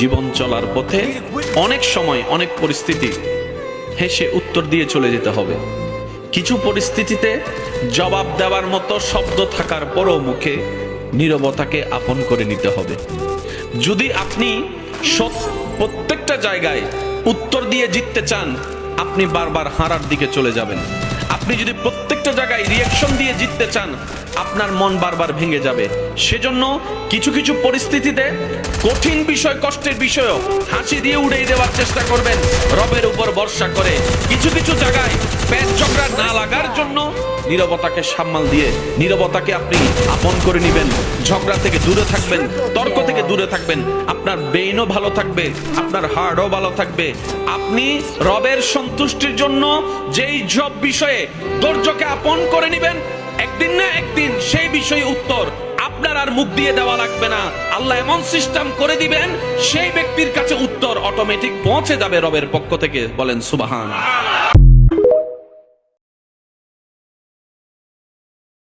জীবন চলার পথে অনেক সময় অনেক পরিস্থিতি হেসে উত্তর দিয়ে চলে যেতে হবে। কিছু পরিস্থিতিতে জবাব দেওয়ার মতো শব্দ থাকার পরও মুখে নীরবতাকে আপন করে নিতে হবে। যদি আপনি প্রত্যেকটা জায়গায় উত্তর দিয়ে জিততে চান, আপনি বারবার হারার দিকে চলে যাবেন। আপনি যদি প্রত্যেকটা জায়গায় রিয়াকশন দিয়ে জিততে চান, আপনার মন বারবার ভেঙে যাবে। সেজন্য কিছু কিছু পরিস্থিতিতে কঠিন বিষয়, কষ্টের বিষয়ও হাসি দিয়ে উড়িয়ে দেওয়ার চেষ্টা করবেন রবের উপর ভরসা করে। কিছু কিছু জায়গায় পেট ঝগড়া না লাগার জন্য নীরবতাকে সামাল দিয়ে নীরবতাকে আপনি আপন করে নেবেন। ঝগড়া থেকে দূরে থাকবেন, তর্ক থেকে দূরে থাকবেন। আপনার ব্রেইনও ভালো থাকবে, আপনার হার্টও ভালো থাকবে। আপনি রবের সন্তুষ্টির জন্য যেই সব বিষয়ে ধৈর্যকে আপন করে নেবেন, একদিন না একদিন সেই বিষয়ে উত্তর আপনার আর মুখ দিয়ে দেওয়া লাগবে না। আল্লাহ এমন সিস্টেম করে দিবেন, সেই ব্যক্তির কাছে উত্তর অটোমেটিক পৌঁছে যাবে রবের পক্ষ থেকে। বলেন সুবহানাল্লাহ।